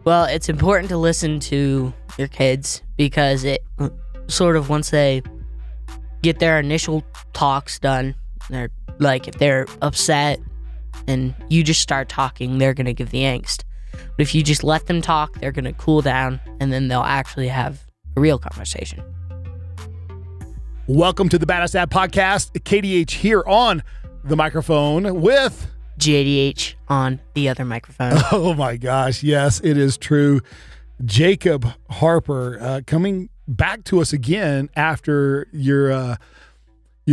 Well, it's important to listen to your kids because it sort of, once they get their initial talks done, they're like, if they're upset and you just start talking, they're going to give the angst. But if you just let them talk, they're going to cool down and then they'll actually have a real conversation. Welcome to the BadAssDads podcast. KDH here on the microphone with JDH on the other microphone. Oh my gosh, yes, it is true. Jacob Harper coming back to us again after your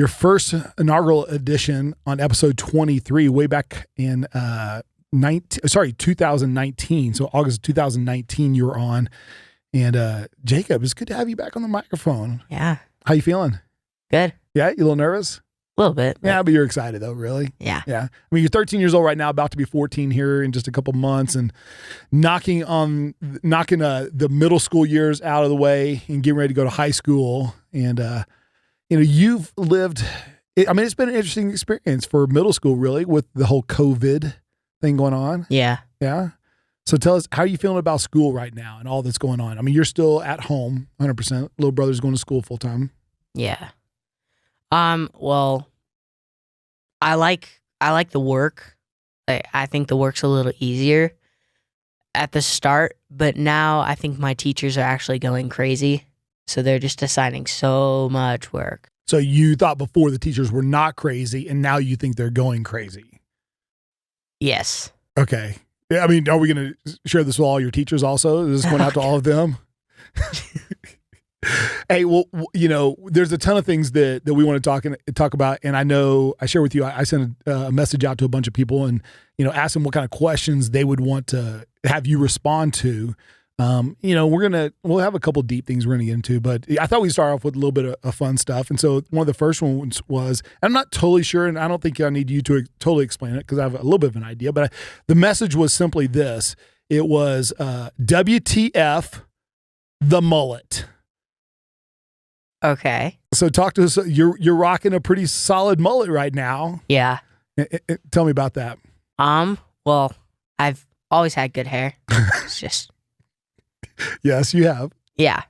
first inaugural edition on episode 23, way back in 2019. So August of 2019, you were on. And Jacob, it's good to have you back on the microphone. Yeah. How you feeling? Good. Yeah, you a little nervous? A little bit. Yeah, but you're excited though, really? Yeah. Yeah. I mean, you're 13 years old right now, about to be 14 here in just a couple months, and knocking the middle school years out of the way and getting ready to go to high school. And, you've lived, it's been an interesting experience for middle school, really, with the whole COVID thing going on. Yeah. Yeah. So tell us, how are you feeling about school right now and all that's going on? I mean, you're still at home, 100%. Little brother's going to school full time. Yeah. Well, I like the work. I think the work's a little easier at the start, but now I think my teachers are actually going crazy. So they're just assigning so much work. So you thought before the teachers were not crazy, and now you think they're going crazy. Yes. Okay. Yeah, I mean, are we going to share this with all your teachers also? Is this going out to all of them? Hey, well, there's a ton of things that we want to talk about. And I know I share with you, I sent a message out to a bunch of people and, asked them what kind of questions they would want to have you respond to. We'll have a couple deep things we're going to get into, but I thought we'd start off with a little bit of fun stuff. And so one of the first ones was, I'm not totally sure, and I don't think I need you to totally explain it because I have a little bit of an idea, but the message was simply this. It was WTF the mullet. Okay. So talk to us. You're rocking a pretty solid mullet right now. Yeah. Tell me about that. Well, I've always had good hair. It's just. Yes, you have. Yeah.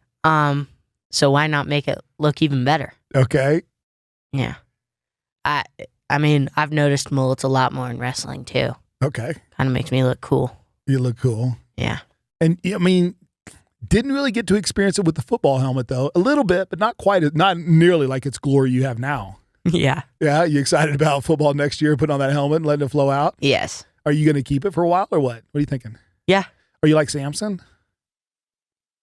So why not make it look even better? Okay. Yeah. I mean, I've noticed mullets a lot more in wrestling too. Okay. Kind of makes me look cool. You look cool. Yeah. And I mean, didn't really get to experience it with the football helmet though. A little bit, but not nearly like its glory you have now. Yeah. Yeah. You excited about football next year, putting on that helmet and letting it flow out? Yes. Are you going to keep it for a while or what? What are you thinking? Yeah. Are you like Samson?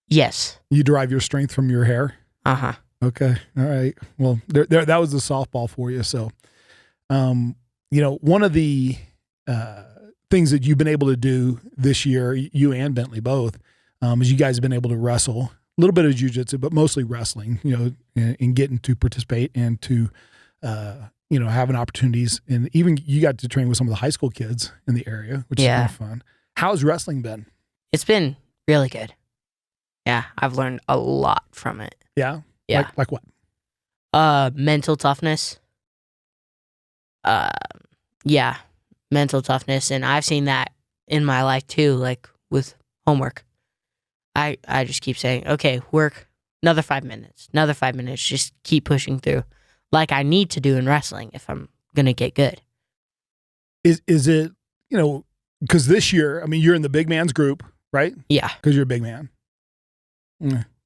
Yes. You derive your strength from your hair? Uh-huh. Okay. All right. Well, there that was the softball for you. So, one of the things that you've been able to do this year, you and Bentley both, is you guys have been able to wrestle, a little bit of jiu-jitsu, but mostly wrestling, and getting to participate and to, having opportunities. And even you got to train with some of the high school kids in the area, which is kind of fun. How's wrestling been? It's been really good. Yeah, I've learned a lot from it. Yeah? Yeah. Like what? Mental toughness. Yeah, mental toughness. And I've seen that in my life too, like with homework. I just keep saying, okay, work, another 5 minutes, just keep pushing through. Like I need to do in wrestling if I'm going to get good. Is it, because this year, I mean, you're in the big man's group, right? Yeah. Because you're a big man.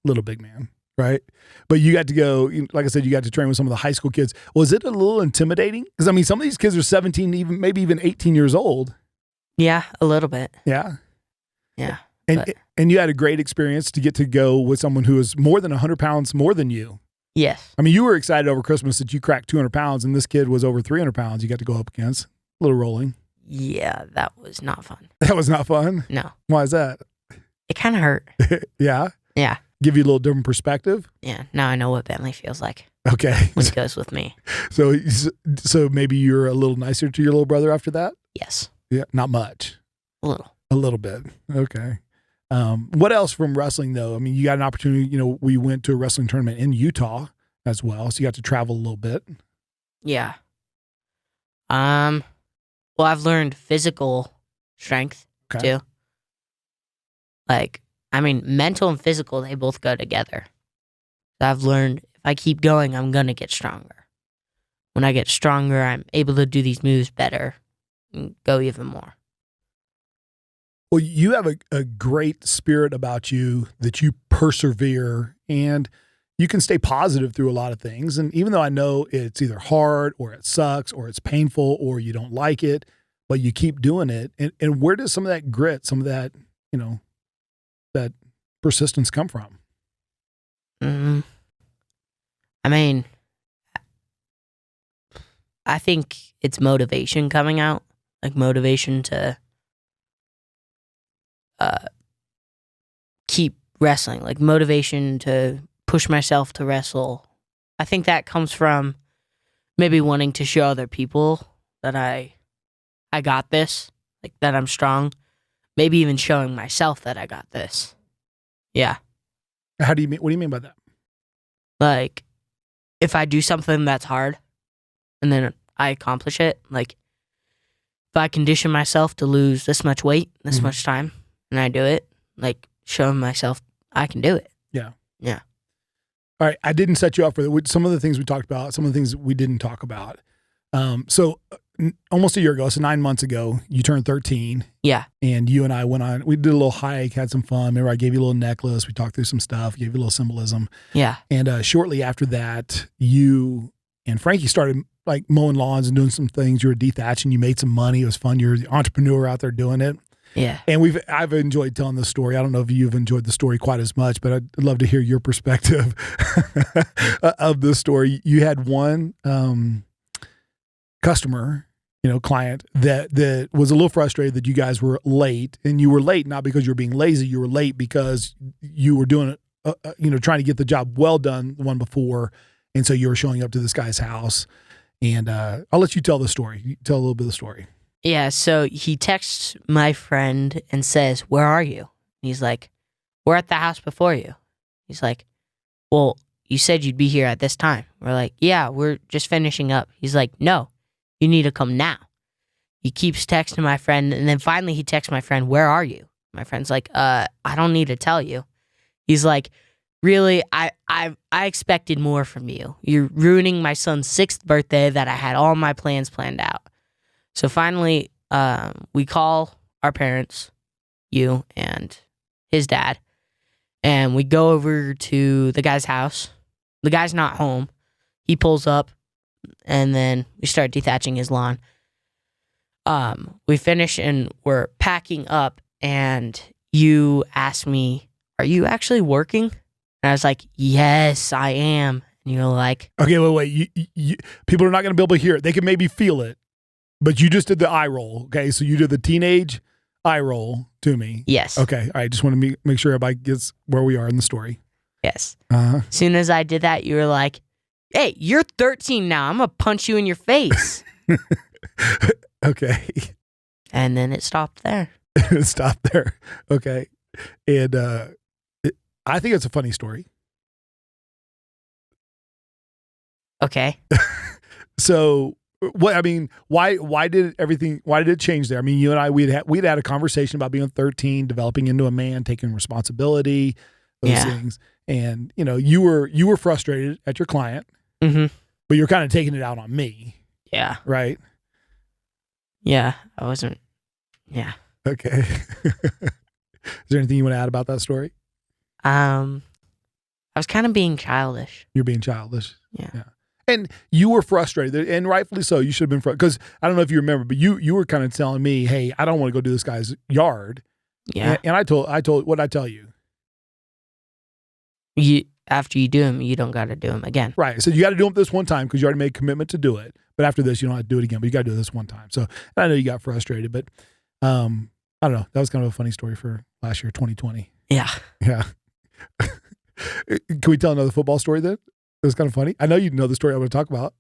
Little big man, right? But you got to go, like I said, you got to train with some of the high school kids. Was it a little intimidating? Because, I mean, some of these kids are 17, maybe even 18 years old. Yeah, a little bit. Yeah. Yeah. And you had a great experience to get to go with someone who is more than 100 pounds more than you. Yes. I mean, you were excited over Christmas that you cracked 200 pounds, and this kid was over 300 pounds you got to go up against. A little rolling. Yeah, that was not fun. That was not fun? No. Why is that? It kind of hurt. Yeah? Yeah. Give you a little different perspective? Yeah. Now I know what Bentley feels like. Okay. When he goes with me. So maybe you're a little nicer to your little brother after that? Yes. Yeah. Not much. A little. A little bit. Okay. What else from wrestling though? I mean, you got an opportunity, we went to a wrestling tournament in Utah as well. So you got to travel a little bit. Yeah. Well, I've learned physical strength too. Like, I mean, mental and physical, they both go together. So I've learned if I keep going, I'm going to get stronger. When I get stronger, I'm able to do these moves better and go even more. Well, you have a great spirit about you that you persevere, and you can stay positive through a lot of things. And even though I know it's either hard or it sucks or it's painful or you don't like it, but you keep doing it. And where does some of that grit, some of that, that persistence come from? I mean, I think it's motivation coming out, like motivation to keep wrestling, like motivation to push myself to wrestle. I think that comes from maybe wanting to show other people that I got this, like that I'm strong. Maybe even showing myself that I got this. Yeah. What do you mean by that? Like, if I do something that's hard and then I accomplish it, like if I condition myself to lose this much weight, this much time, and I do it, like showing myself I can do it. Yeah. Yeah. All right. I didn't set you up for that. Some of the things we talked about, some of the things we didn't talk about. So almost a year ago, so 9 months ago, you turned 13. Yeah. And you and I we did a little hike, had some fun. Remember, I gave you a little necklace. We talked through some stuff, gave you a little symbolism. Yeah. And shortly after that, you and Frankie started like mowing lawns and doing some things. You were dethatching. You made some money. It was fun. You're the entrepreneur out there doing it. Yeah. And I've enjoyed telling this story. I don't know if you've enjoyed the story quite as much, but I'd love to hear your perspective of this story. You had one customer, client that was a little frustrated that you guys were late, and you were late not because you were being lazy. You were late because you were doing it, trying to get the job well done the one before. And so you were showing up to this guy's house, and I'll let you tell the story. You tell a little bit of the story. Yeah, so he texts my friend and says, "Where are you?" And he's like, "We're at the house before you." He's like, "Well, you said you'd be here at this time." We're like, "Yeah, we're just finishing up." He's like, "No, you need to come now." He keeps texting my friend, and then finally he texts my friend, "Where are you?" My friend's like, I don't need to tell you." He's like, "Really, I expected more from you. You're ruining my son's 6th birthday that I had all my plans planned out." So finally, we call our parents, you and his dad, and we go over to the guy's house. The guy's not home. He pulls up, and then we start dethatching his lawn. We finish and we're packing up, and you asked me, "Are you actually working?" And I was like, "Yes, I am." And you're like, "Okay, wait. You people are not going to be able to hear it. They can maybe feel it. But you just did the eye roll, okay? So you did the teenage eye roll to me. Yes. Okay, all right. Just want to make sure everybody gets where we are in the story. Yes. Uh-huh. As soon as I did that, you were like, "Hey, you're 13 now. I'm going to punch you in your face." Okay. And then it stopped there. It stopped there. Okay. And I think it's a funny story. Okay. So... why did it change there? I mean, you and I, we'd had a conversation about being 13, developing into a man, taking responsibility, those things. And, you were frustrated at your client, but you're kind of taking it out on me. Yeah. Right? Yeah. I wasn't. Yeah. Okay. Is there anything you want to add about that story? I was kind of being childish. You're being childish. Yeah. And you were frustrated, and rightfully so. You should have been frustrated, because I don't know if you remember, but you were kind of telling me, "Hey, I don't want to go do this guy's yard." Yeah. And I told, what did I tell you? After you do them, you don't got to do them again. Right. So you got to do them this one time because you already made a commitment to do it. But after this, you don't have to do it again. But you got to do it this one time. So I know you got frustrated, but I don't know. That was kind of a funny story for last year, 2020. Yeah. Yeah. Can we tell another football story then? It was kind of funny. I know you know the story I'm going to talk about.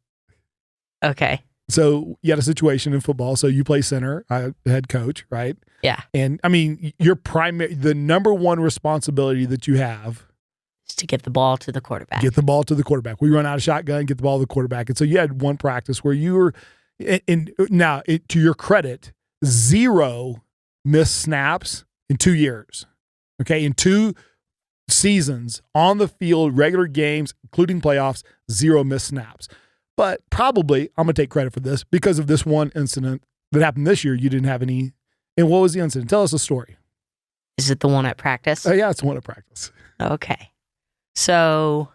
Okay. So you had a situation in football. So you play center, head coach, right? Yeah. And I mean, the number one responsibility that you have is to get the ball to the quarterback. Get the ball to the quarterback. We run out of shotgun, get the ball to the quarterback. And so you had one practice where you were, to your credit, 0 missed snaps in 2 years. Okay, in 2 seasons on the field, regular games, including playoffs, 0 missed snaps. But probably, I'm going to take credit for this, because of this one incident that happened this year, you didn't have any. And what was the incident? Tell us a story. Is it the one at practice? Yeah, it's the one at practice. Okay. So,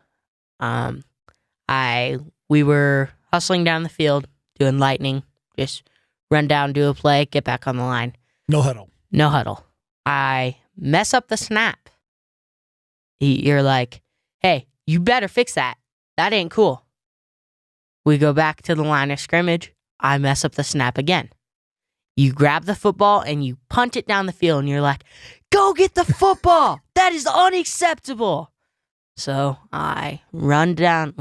we were hustling down the field, doing lightning, just run down, do a play, get back on the line. No huddle. No huddle. I mess up the snap. You're like, hey, you better fix that. That ain't cool. We go back to the line of scrimmage. I mess up the snap again. You grab the football and you punt it down the field, and you're like, go get the football. That is unacceptable. So I run down,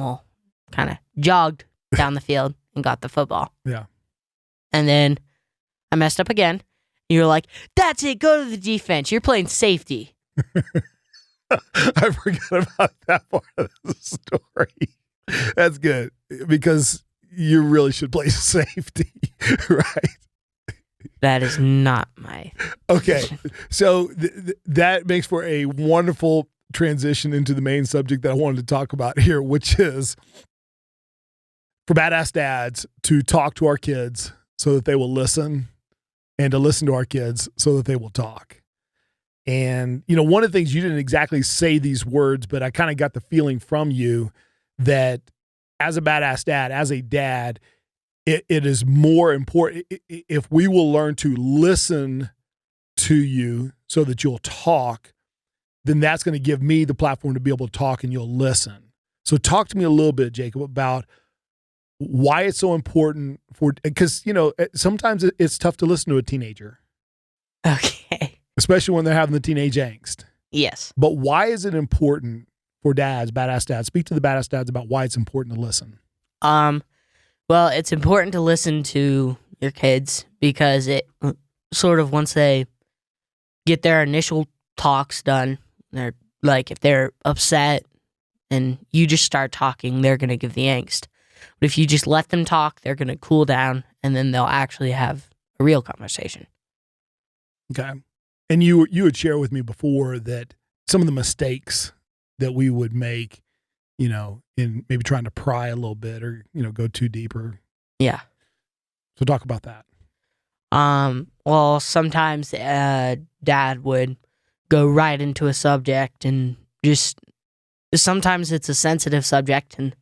kind of jogged down the field and got the football. Yeah. And then I messed up again. You're like, that's it. Go to the defense. You're playing safety. I forgot about that part of the story. That's good, because you really should play safety, right? That is not my Okay. So that makes for a wonderful transition into the main subject that I wanted to talk about here, which is for badass dads to talk to our kids so that they will listen, and to listen to our kids so that they will talk. And, one of the things, you didn't exactly say these words, but I kind of got the feeling from you that as a badass dad, as a dad, it is more important if we will learn to listen to you so that you'll talk, then that's going to give me the platform to be able to talk and you'll listen. So talk to me a little bit, Jacob, about why it's so important because, sometimes it's tough to listen to a teenager. Okay. Especially when they're having the teenage angst. Yes. But why is it important for dads, badass dads? Speak to the badass dads about why it's important to listen. Well, it's important to listen to your kids because it sort of, once they get their initial talks done, they're like, if they're upset and you just start talking, they're going to give the angst. But if you just let them talk, they're going to cool down, and then they'll actually have a real conversation. Okay. And you had shared with me before that some of the mistakes that we would make, in maybe trying to pry a little bit or, go too deep or. Yeah. So talk about that. Well, sometimes dad would go right into a subject, and just sometimes it's a sensitive subject, and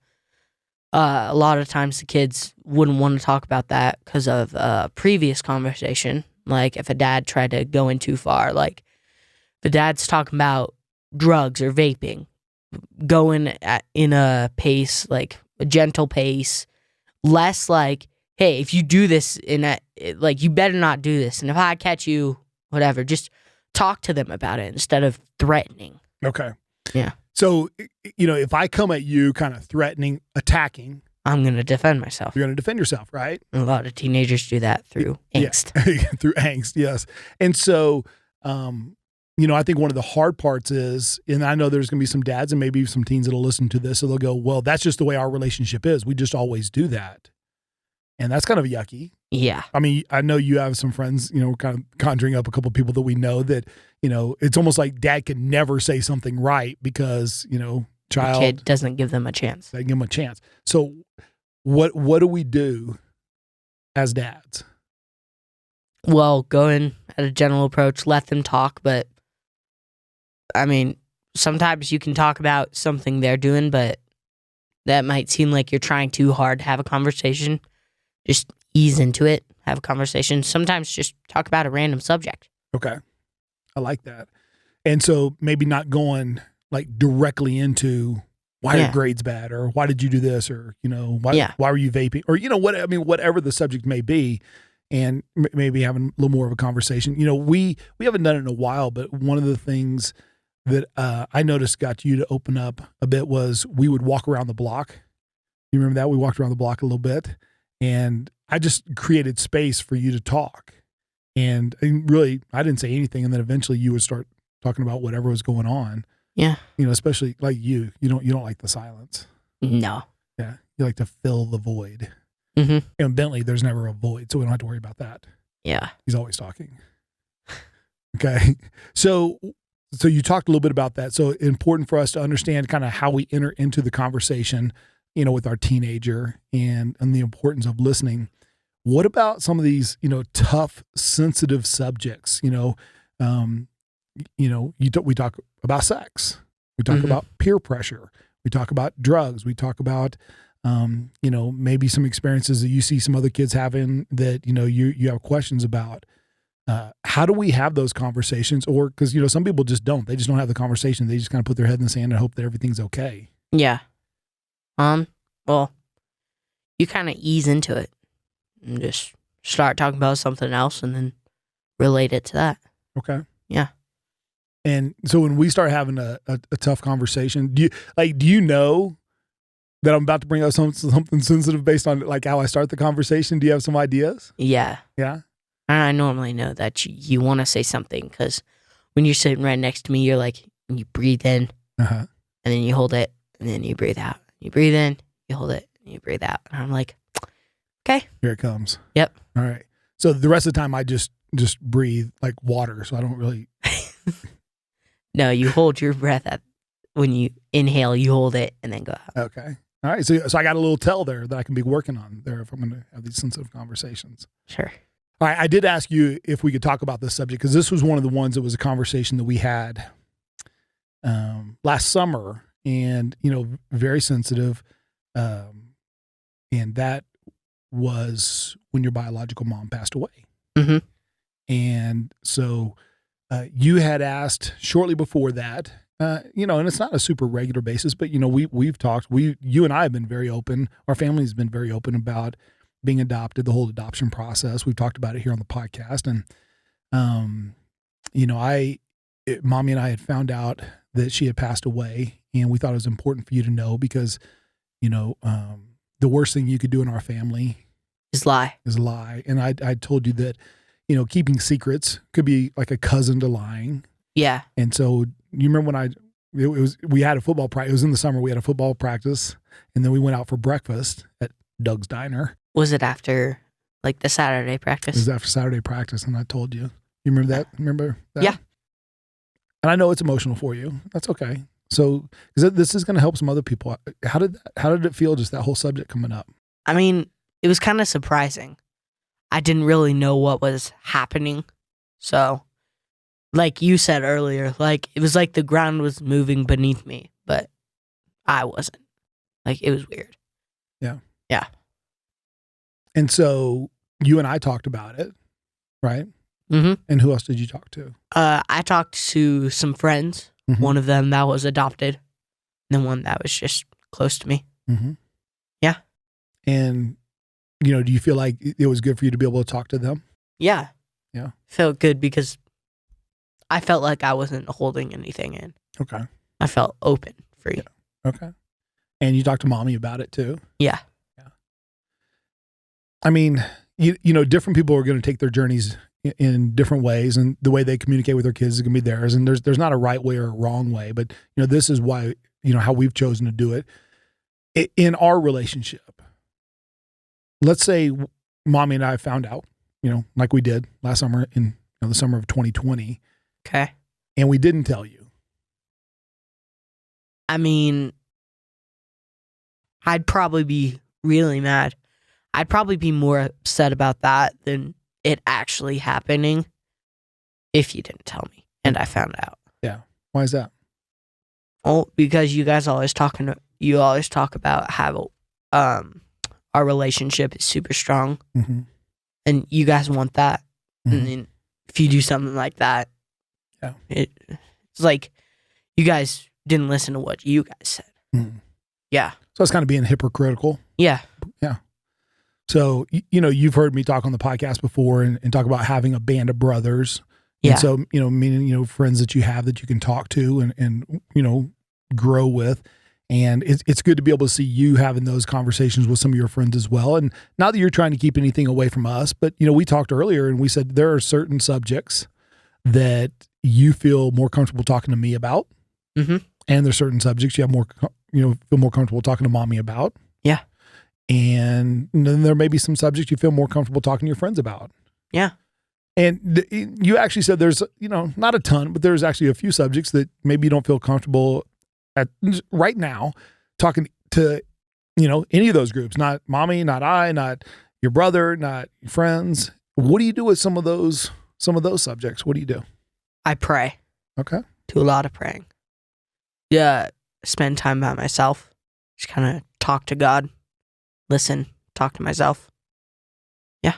a lot of times the kids wouldn't want to talk about that because of a previous conversation. Like if a dad tried to go in too far, like the dad's talking about drugs or vaping, going in a pace, like a gentle pace, less like, hey, if you do this you better not do this. And if I catch you, whatever, just talk to them about it instead of threatening. Okay. Yeah. So, if I come at you kind of threatening, attacking, I'm going to defend myself. You're going to defend yourself, right? And a lot of teenagers do that through angst. Yeah. Through angst, yes. And so, I think one of the hard parts is, and I know there's going to be some dads and maybe some teens that'll listen to this, so they'll go, well, that's just the way our relationship is. We just always do that. And that's kind of yucky. Yeah. I mean, I know you have some friends, kind of conjuring up a couple of people that we know that, it's almost like dad can never say something right because, child. The kid doesn't give them a chance. They give them a chance. So what do we do as dads? Well, go in at a general approach, let them talk, but I mean, sometimes you can talk about something they're doing, but that might seem like you're trying too hard to have a conversation. Just ease into it, have a conversation. Sometimes just talk about a random subject. Okay. I like that. And so maybe not going like directly into why are your grades bad, or why did you do this, or, why were you vaping, or, whatever the subject may be, and maybe having a little more of a conversation. We haven't done it in a while, but one of the things that I noticed got you to open up a bit was we would walk around the block. You remember that? We walked around the block a little bit, and I just created space for you to talk. And really, I didn't say anything, and then eventually you would start talking about whatever was going on. Yeah. Especially like you don't like the silence. No. Yeah. You like to fill the void. Mm-hmm. And Bentley, there's never a void, so we don't have to worry about that. Yeah. He's always talking. Okay. So so you talked a little bit about that. So important for us to understand kind of how we enter into the conversation, with our teenager and the importance of listening. What about some of these, tough, sensitive subjects? We talk about sex. We talk about peer pressure. We talk about drugs. We talk about, maybe some experiences that you see some other kids having that, you have questions about. How do we have those conversations? Or because, some people just don't. They just don't have the conversation. They just kind of put their head in the sand and hope that everything's okay. Yeah. Well, you kind of ease into it and just start talking about something else and then relate it to that. Okay. Yeah. And so when we start having a tough conversation, do you know that I'm about to bring up something sensitive based on like how I start the conversation? Do you have some ideas? Yeah. Yeah. I normally know that you want to say something because when you're sitting right next to me, you're like, you breathe in and then you hold it and then you breathe out. You breathe in, you hold it, and you breathe out. And I'm like, okay. Here it comes. Yep. All right. So the rest of the time I just breathe like water. So I don't really. No, you hold your breath when you inhale, you hold it and then go out. Okay. All right. So I got a little tell there that I can be working on there if I'm going to have these sensitive conversations. Sure. All right. I did ask you if we could talk about this subject because this was one of the ones that was a conversation that we had last summer and, very sensitive. And that was when your biological mom passed away. Mm-hmm. And so you had asked shortly before that, and it's not a super regular basis, but, we've talked, you and I have been very open. Our family's been very open about being adopted, the whole adoption process. We've talked about it here on the podcast. And, Mommy and I had found out that she had passed away and we thought it was important for you to know because, the worst thing you could do in our family is lie. And I told you that, keeping secrets could be like a cousin to lying. Yeah. And so you remember when we had a football practice. It was in the summer. We had a football practice and then we went out for breakfast at Doug's Diner. Was it after like the Saturday practice? It was after Saturday practice. And I told you. You remember that? Remember that? Yeah. And I know it's emotional for you. That's okay. So, because this is going to help some other people. How did it feel, just that whole subject coming up? I mean, it was kind of surprising. I didn't really know what was happening. So, like you said earlier, like it was like the ground was moving beneath me, but I wasn't. Like it was weird. Yeah. Yeah. And so you and I talked about it, right? Mm-hmm. And who else did you talk to? I talked to some friends. Mm-hmm. One of them that was adopted, and then one that was just close to me. Mm-hmm. Yeah. And, do you feel like it was good for you to be able to talk to them? Yeah. Yeah. Felt good because I felt like I wasn't holding anything in. Okay. I felt open, free. Yeah. Okay. And you talked to Mommy about it too? Yeah. Yeah. I mean, different people are going to take their journeys in different ways, and the way they communicate with their kids is going to be theirs. And there's not a right way or a wrong way, but this is why, how we've chosen to do it in our relationship. Let's say Mommy and I found out, like we did last summer in the summer of 2020. Okay. And we didn't tell you. I mean, I'd probably be really mad. I'd probably be more upset about that than it actually happening if you didn't tell me and I found out. Yeah. Why is that? Well, because you guys always talk about how our relationship is super strong, mm-hmm. and you guys want that. Mm-hmm. And then if you do something like that, yeah, it's like you guys didn't listen to what you guys said. Mm-hmm. Yeah. So it's kind of being hypocritical. Yeah. Yeah. So, you've heard me talk on the podcast before and talk about having a band of brothers. Yeah. And so, meaning, friends that you have that you can talk to and grow with. And it's good to be able to see you having those conversations with some of your friends as well. And not that you're trying to keep anything away from us, but, we talked earlier and we said there are certain subjects that you feel more comfortable talking to me about. Mm-hmm. And there's certain subjects you have more, feel more comfortable talking to Mommy about. Yeah. And then there may be some subjects you feel more comfortable talking to your friends about. Yeah. And you actually said there's, not a ton, but there's actually a few subjects that maybe you don't feel comfortable at right now talking to, any of those groups, not mommy, not I, not your brother, not your friends. What do you do with some of those subjects? What do you do? I pray. Okay. Do a lot of praying. Yeah. Spend time by myself. Just kind of talk to God, listen, talk to myself. Yeah.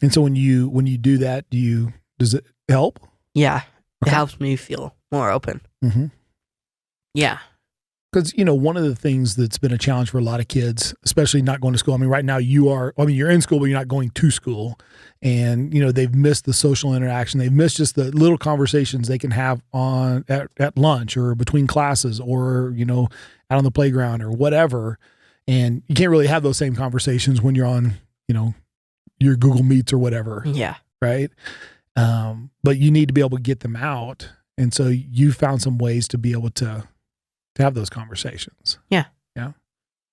And so when you do that, does it help? Yeah. It Okay. helps me feel more open. Mm-hmm. Yeah. Because, one of the things that's been a challenge for a lot of kids, especially not going to school. I mean, right now you're in school, but you're not going to school. And, they've missed the social interaction. They've missed just the little conversations they can have at lunch or between classes or, out on the playground or whatever. And you can't really have those same conversations when you're on, your Google Meets or whatever. Yeah. Right. But you need to be able to get them out. And so you found some ways to be able to have those conversations. Yeah. Yeah.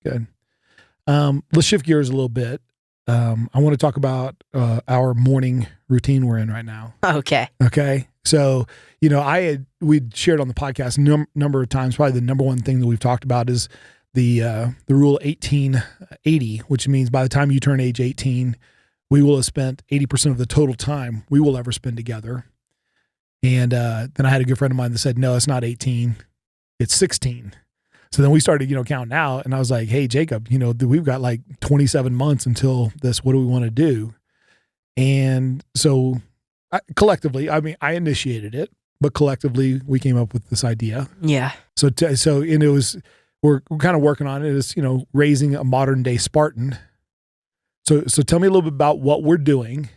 Good. Let's shift gears a little bit. I want to talk about our morning routine we're in right now. Okay. Okay. So, we'd shared on the podcast number of times, probably the number one thing that we've talked about is the rule 1880, which means by the time you turn age 18, we will have spent 80% of the total time we will ever spend together. And then I had a good friend of mine that said, no, it's not 18. It's 16. So then we started, counting out, and I was like, hey, Jacob, we've got like 27 months until this. What do we want to do? And so collectively, I initiated it, but collectively we came up with this idea. Yeah. And it was, we're kind of working on it as, raising a modern day Spartan. So tell me a little bit about what we're doing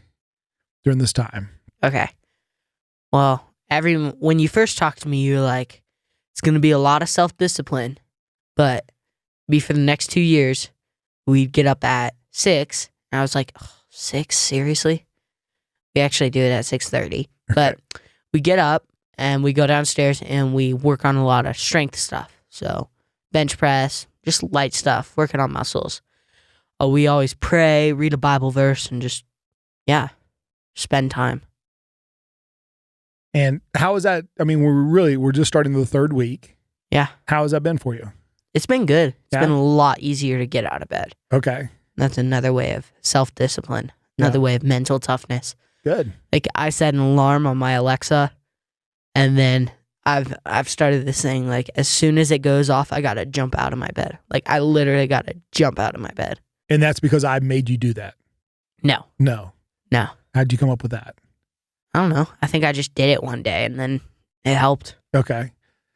during this time. Okay. Well, when you first talked to me, you were like, it's going to be a lot of self-discipline, but for the next 2 years, we'd get up at 6. And I was like, 6? Seriously? We actually do it at 6:30. But we get up and we go downstairs and we work on a lot of strength stuff. So bench press, just light stuff, working on muscles. We always pray, read a Bible verse, and just, spend time. And how is that? I mean, we're just starting the third week. Yeah. How has that been for you? It's been good. It's Yeah? been a lot easier to get out of bed. Okay. That's another way of self-discipline, another way of mental toughness. Good. Like I set an alarm on my Alexa, and then I've started this thing, like as soon as it goes off, I got to jump out of my bed. Like I literally got to jump out of my bed. And that's because I made you do that? No. How'd you come up with that? I don't know. I think I just did it one day, and then it helped. Okay.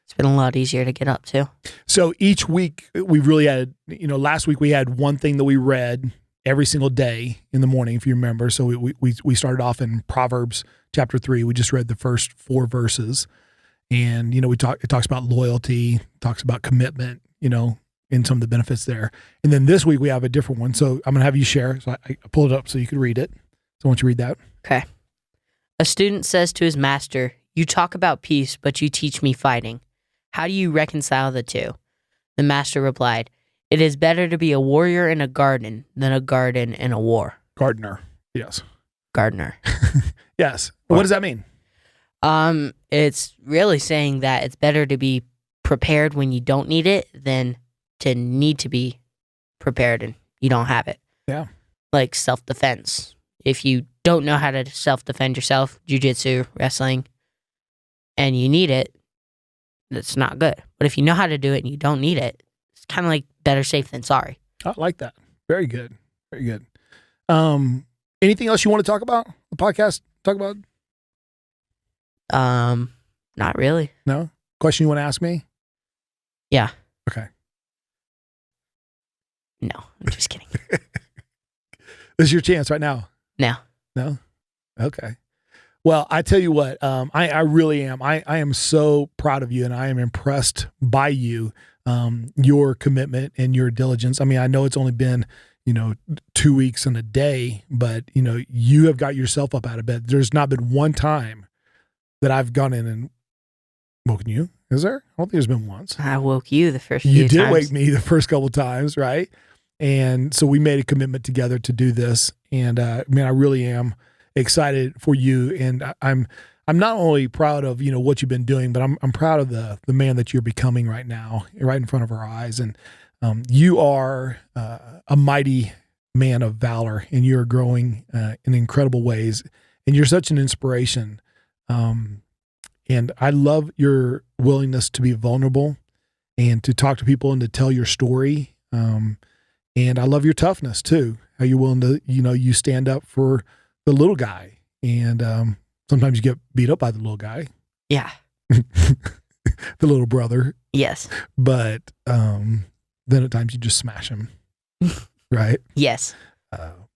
It's been a lot easier to get up too. So each week we've really had, last week we had one thing that we read every single day in the morning, if you remember. So we started off in Proverbs chapter 3. We just read the first 4 verses, and it talks about loyalty, talks about commitment, and some of the benefits there. And then this week we have a different one. So I'm going to have you share. So I pulled it up so you could read it. So I want you to read that. Okay. A student says to his master, "You talk about peace, but you teach me fighting. How do you reconcile the two?" The master replied, "It is better to be a warrior in a garden than a garden in a war." Gardener. Yes. Gardener. Yes. What does that mean? It's really saying that it's better to be prepared when you don't need it than to need to be prepared and you don't have it. Yeah. Like self-defense. If you don't know how to self-defend yourself, jiu-jitsu, wrestling, and you need it, that's not good. But if you know how to do it and you don't need it, it's kind of like better safe than sorry. I like that. Very good. Very good. Anything else you want to talk about? The podcast talk about? Not really. No? Question you want to ask me? Yeah. Okay. No, I'm just kidding. This is your chance right now. No? Okay. Well, I tell you what, I really am. I am so proud of you, and I am impressed by you, your commitment and your diligence. I mean, I know it's only been, 2 weeks and a day, but, you have got yourself up out of bed. There's not been one time that I've gone in and woken you. Is there? I don't think there's been once. I woke you the first few You times. did wake me the first couple of times, right? And so we made a commitment together to do this. And man, I really am excited for you. And I'm not only proud of, what you've been doing, but I'm proud of the man that you're becoming right now, right in front of our eyes. And you are a mighty man of valor, and you're growing in incredible ways. And you're such an inspiration. And I love your willingness to be vulnerable and to talk to people and to tell your story. And I love your toughness too, how you're willing to, you stand up for the little guy. And sometimes you get beat up by the little guy. Yeah. The little brother. Yes. But then at times you just smash him. Right? Yes.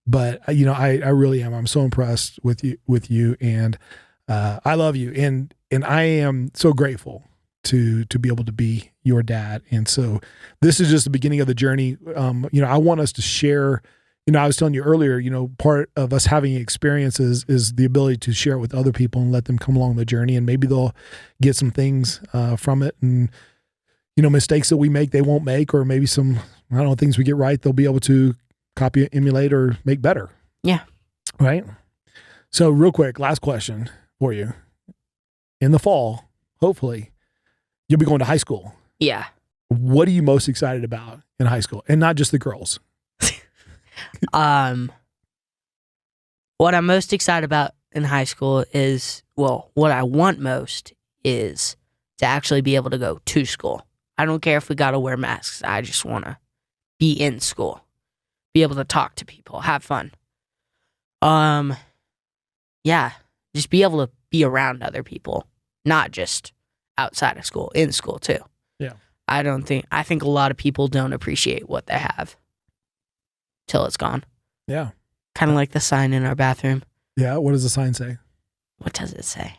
But I really am. I'm so impressed with you, and I love you, and I am so grateful to be able to be your dad. And so this is just the beginning of the journey. I want us to share. I was telling you earlier, part of us having experiences is the ability to share it with other people and let them come along the journey, and maybe they'll get some things from it, and mistakes that we make they won't make, or maybe some things we get right they'll be able to copy, emulate, or make better. Yeah. Right. So real quick, last question for you. In the fall, hopefully, you'll be going to high school. Yeah. What are you most excited about in high school? And not just the girls. What I'm most excited about in high school is, what I want most is to actually be able to go to school. I don't care if we got to wear masks. I just want to be in school, be able to talk to people, have fun. Yeah, just be able to be around other people, not just outside of school, in school too. Yeah. I think a lot of people don't appreciate what they have till it's gone. Yeah. Kind of like the sign in our bathroom. Yeah. What does the sign say? What does it say?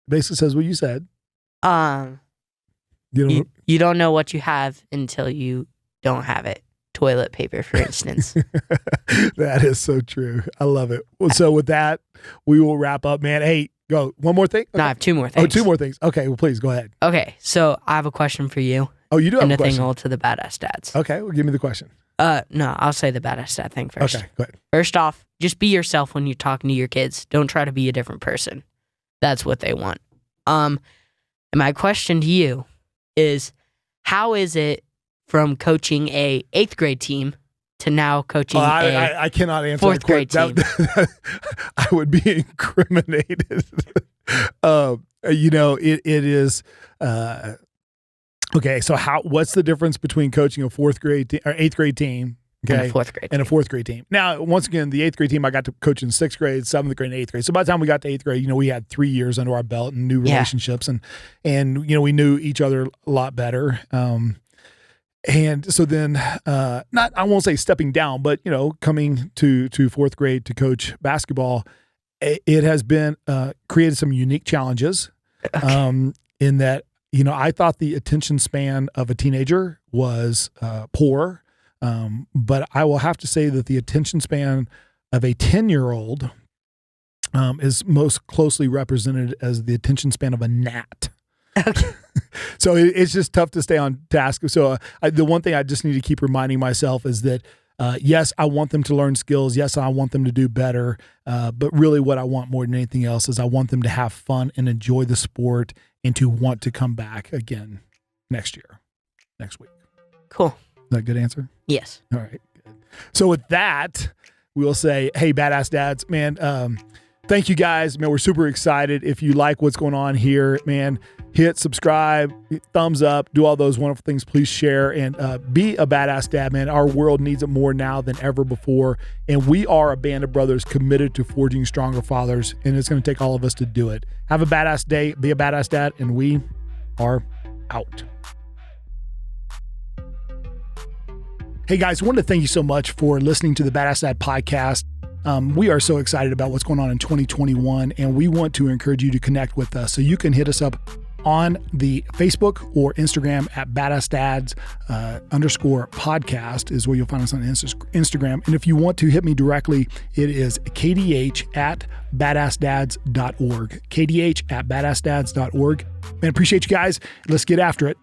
Basically says what you said. You don't know what you have until you don't have it. Toilet paper, for instance. That is so true. I love it. Well, so with that, we will wrap up, man. Hey, go. One more thing? Okay. No, I have two more things. Oh, two more things. Okay, well, please go ahead. Okay, so I have a question for you. Oh, you do have a question? And a thing all to the Badass Dads. Okay, well, give me the question. No, I'll say the Badass Dad thing first. Okay, go ahead. First off, just be yourself when you're talking to your kids. Don't try to be a different person. That's what they want. And my question to you is, how is it from coaching a 8th grade team to now coaching I cannot answer 4th grade team? I would be incriminated. It is okay. So what's the difference between coaching a 4th grade or 8th grade team? Okay, and a 4th grade and a 4th grade team. Now, once again, the 8th grade team I got to coach in 6th grade, 7th grade, and 8th grade. So by the time we got to 8th grade, we had 3 years under our belt and new relationships, and we knew each other a lot better. And so then, I won't say stepping down, but coming to 4th grade to coach basketball, it has been created some unique challenges. In that I thought the attention span of a teenager was poor. But I will have to say that the attention span of a 10-year-old is most closely represented as the attention span of a gnat. Okay. So it's just tough to stay on task. So the one thing I just need to keep reminding myself is that, yes, I want them to learn skills. Yes, I want them to do better. But really what I want more than anything else is I want them to have fun and enjoy the sport and to want to come back again next week. Cool. Is that a good answer? Yes. All right. Good. So with that, we will say, hey, Badass Dads, man, thank you guys. Man, we're super excited. If you like what's going on here, man, hit subscribe, thumbs up, do all those wonderful things. Please share and be a badass dad, man. Our world needs it more now than ever before. And we are a band of brothers committed to forging stronger fathers. And it's going to take all of us to do it. Have a badass day. Be a badass dad. And we are out. Hey guys, I wanted to thank you so much for listening to the Badass Dad podcast. We are so excited about what's going on in 2021, and we want to encourage you to connect with us. So you can hit us up on the Facebook or Instagram at BadAssDads _podcast is where you'll find us on Instagram. And if you want to hit me directly, it is KDH at BadAssDads.org. KDH at BadAssDads.org. Man, appreciate you guys. Let's get after it.